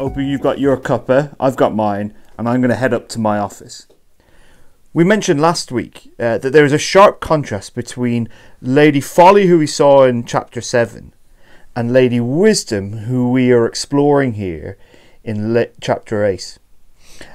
Opie, you've got your cuppa, I've got mine, and I'm going to head up to my office. We mentioned last week that there is a sharp contrast between Lady Folly, who we saw in chapter 7, and Lady Wisdom, who we are exploring here in chapter 8.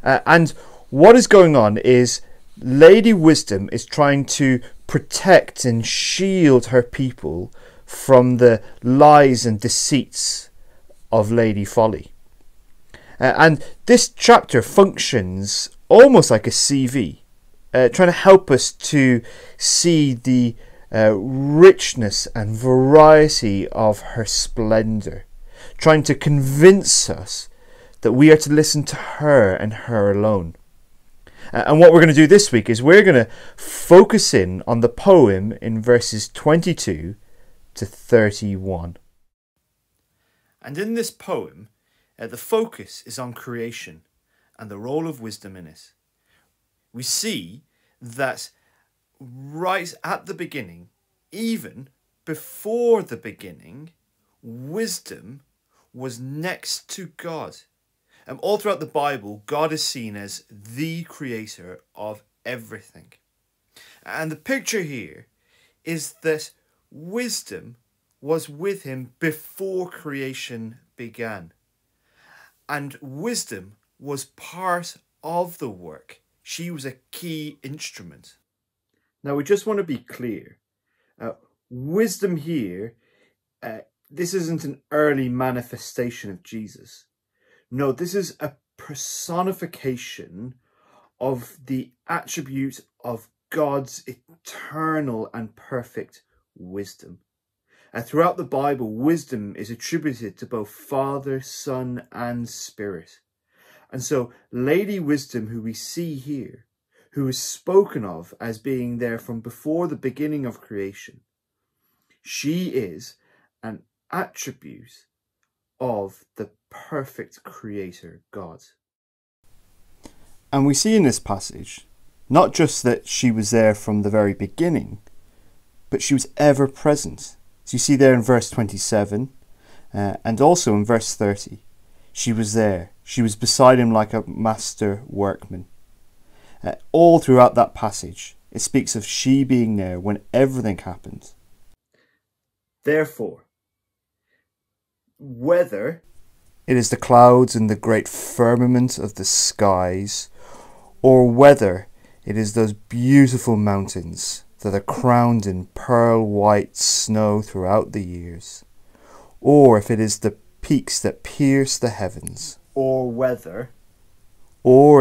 And what is going on is Lady Wisdom is trying to protect and shield her people from the lies and deceits of Lady Folly. And this chapter functions almost like a CV, trying to help us to see the richness and variety of her splendour, trying to convince us that we are to listen to her and her alone. And what we're going to do this week is we're going to focus in on the poem in verses 22 to 31. And in this poem, the focus is on creation and the role of wisdom in it. We see that right at the beginning, even before the beginning, wisdom was next to God. All throughout the Bible, God is seen as the creator of everything. And the picture here is that wisdom was with him before creation began. And wisdom was part of the work. She was a key instrument. Now, we just want to be clear. Wisdom here, this isn't an early manifestation of Jesus. No, this is a personification of the attribute of God's eternal and perfect wisdom. Throughout the Bible, wisdom is attributed to both Father, Son, and Spirit. And so Lady Wisdom, who we see here, who is spoken of as being there from before the beginning of creation, she is an attribute of the perfect creator God. And we see in this passage, not just that she was there from the very beginning, but she was ever present. So you see there in verse 27 and also in verse 30, she was there. She was beside him like a master workman. All throughout that passage, it speaks of she being there when everything happened. Therefore, whether it is the clouds in the great firmament of the skies, or whether it is those beautiful mountains that are crowned in pearl white snow throughout the years, or if it is the peaks that pierce the heavens, or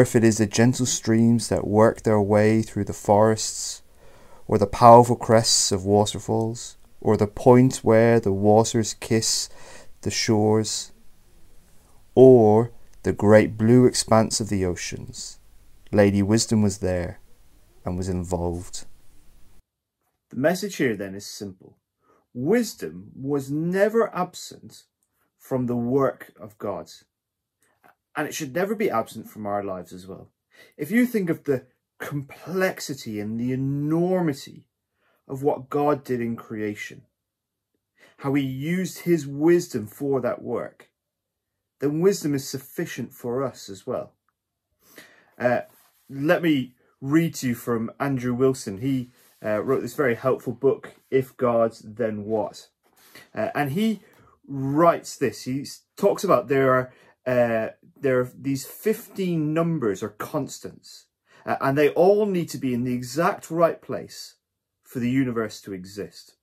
if it is the gentle streams that work their way through the forests, or the powerful crests of waterfalls, or the point where the waters kiss the shores, or the great blue expanse of the oceans, Lady Wisdom was there and was involved. The message here then is simple. Wisdom was never absent from the work of God. And it should never be absent from our lives as well. If you think of the complexity and the enormity of what God did in creation, how he used his wisdom for that work, then wisdom is sufficient for us as well. Let me read to you from Andrew Wilson. He wrote this very helpful book, If God, Then What? And he writes this. He talks about there are these 15 numbers or constants, and they all need to be in the exact right place for the universe to exist.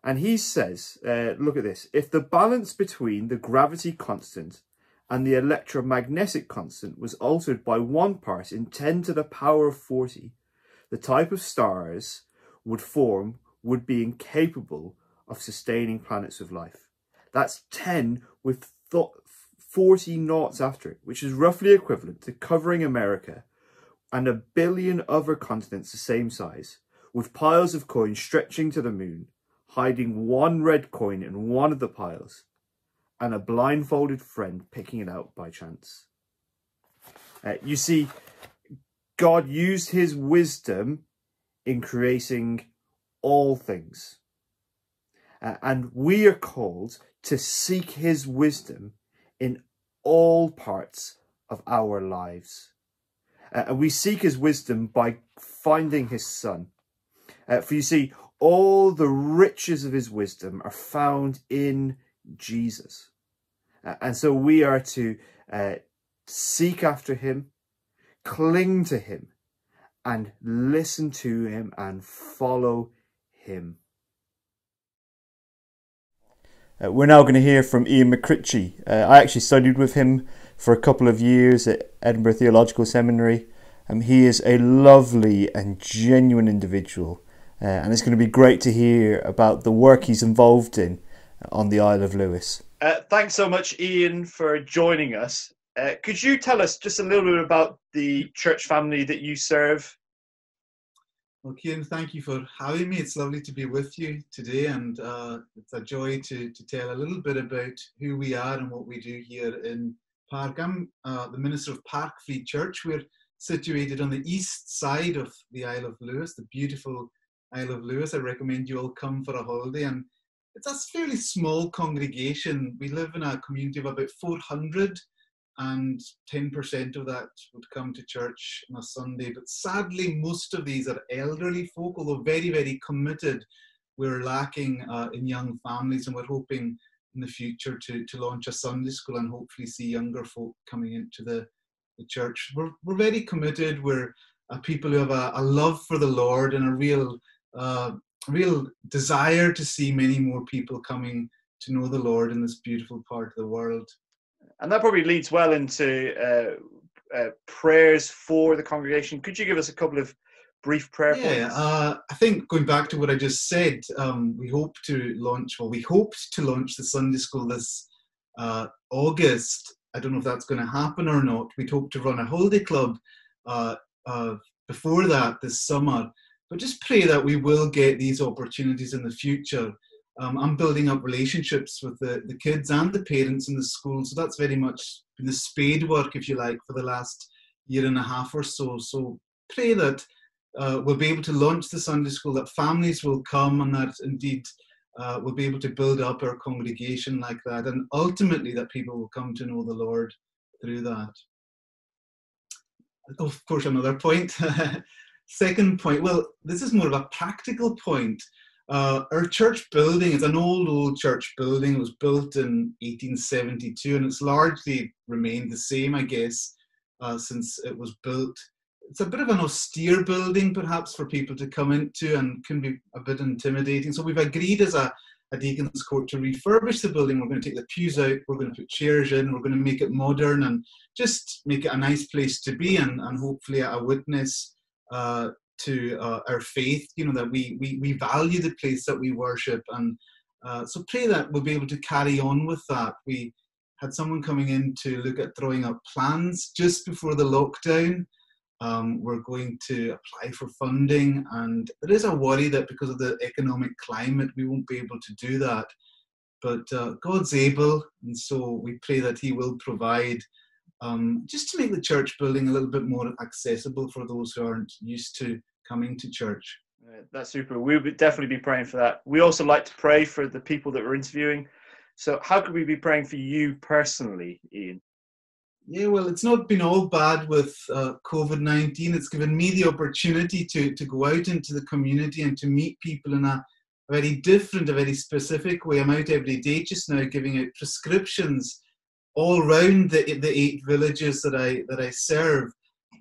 And he says, look at this, if the balance between the gravity constant and the electromagnetic constant was altered by one part in 10 to the power of 40, the type of stars would be incapable of sustaining planets with life. That's 10 with 40 noughts after it, which is roughly equivalent to covering America and 1 billion other continents the same size, with piles of coins stretching to the moon, hiding one red coin in one of the piles, and a blindfolded friend picking it out by chance. You see, God used his wisdom in creating all things. And we are called to seek his wisdom in all parts of our lives. And we seek his wisdom by finding his Son. For you see, all the riches of his wisdom are found in Jesus. And so we are to seek after him, cling to him, and listen to him and follow him. We're now going to hear from Ian McCritchie. I actually studied with him for a couple of years at Edinburgh Theological Seminary. He is a lovely and genuine individual, and it's going to be great to hear about the work he's involved in on the Isle of Lewis. Thanks so much, Ian, for joining us. Could you tell us just a little bit about the church family that you serve? Well, Ciaran, thank you for having me. It's lovely to be with you today, and it's a joy to tell a little bit about who we are and what we do here in Park. I'm the minister of Park Free Church. We're situated on the east side of the Isle of Lewis, the beautiful Isle of Lewis. I recommend you all come for a holiday, and it's a fairly small congregation. We live in a community of about 400, and 10% of that would come to church on a Sunday. But sadly, most of these are elderly folk, although very, very committed. We're lacking in young families, and we're hoping in the future to launch a Sunday school and hopefully see younger folk coming into the church. We're very committed. We're people who have a love for the Lord and a real desire to see many more people coming to know the Lord in this beautiful part of the world. And that probably leads well into prayers for the congregation. Could you give us a couple of brief prayer points? I think going back to what I just said, we hoped to launch the Sunday school this August. I don't know if that's going to happen or not. We'd hoped to run a holiday club before that this summer. But just pray that we will get these opportunities in the future. I'm building up relationships with the kids and the parents in the school, so that's very much been the spade work, if you like, for the last year and a half or so. So pray that we'll be able to launch the Sunday school, that families will come, and that indeed we'll be able to build up our congregation like that, and ultimately that people will come to know the Lord through that. Of course, another point. Second point, well, this is more of a practical point. Our church building is an old church building. It was built in 1872, and it's largely remained the same, I guess, since it was built. It's a bit of an austere building, perhaps, for people to come into, and can be a bit intimidating. So we've agreed as a deacon's court to refurbish the building. We're going to take the pews out, we're going to put chairs in, we're going to make it modern and just make it a nice place to be, and hopefully a witness to our faith, that we value the place that we worship. And so pray that we'll be able to carry on with that. We had someone coming in to look at drawing up plans just before the lockdown. We're going to apply for funding, and there is a worry that because of the economic climate, we won't be able to do that. But God's able, and so we pray that he will provide, just to make the church building a little bit more accessible for those who aren't used to coming to church. That's super. We would definitely be praying for that. We also like to pray for the people that we're interviewing. So how could we be praying for you personally, Ian? Yeah, well, it's not been all bad with COVID-19. It's given me the opportunity to go out into the community and to meet people in a very different, a very specific way. I'm out every day just now giving out prescriptions all around the 8 villages that I serve.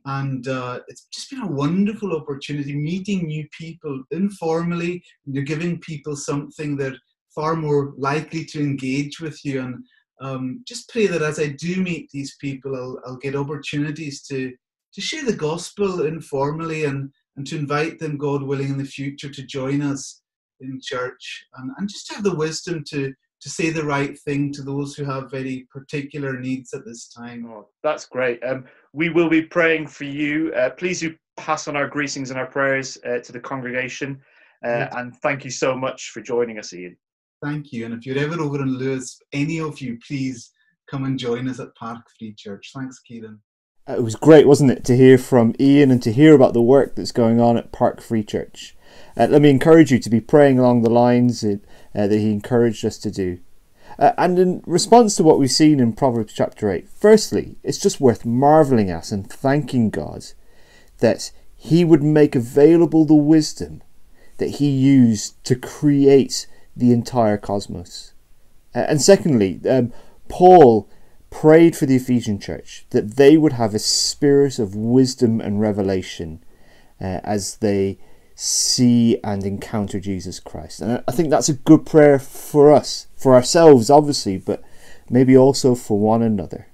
And it's just been a wonderful opportunity, meeting new people informally. You're giving people something they're far more likely to engage with you. And just pray that as I do meet these people, I'll get opportunities to share the gospel informally, and to invite them, God willing, in the future to join us in church, and just have the wisdom to say the right thing to those who have very particular needs at this time. Oh, that's great. We will be praying for you. Please do pass on our greetings and our prayers to the congregation. And thank you so much for joining us, Ian. Thank you. And if you're ever over in Lewis, any of you, please come and join us at Park Free Church. Thanks, Ciaran. It was great, wasn't it, to hear from Ian and to hear about the work that's going on at Park Free Church. Let me encourage you to be praying along the lines that he encouraged us to do. And in response to what we've seen in Proverbs chapter 8, firstly, it's just worth marvelling at and thanking God that he would make available the wisdom that he used to create the entire cosmos. And secondly, Paul prayed for the Ephesian church that they would have a spirit of wisdom and revelation as they see and encounter Jesus Christ. And I think that's a good prayer for us, for ourselves obviously, but maybe also for one another.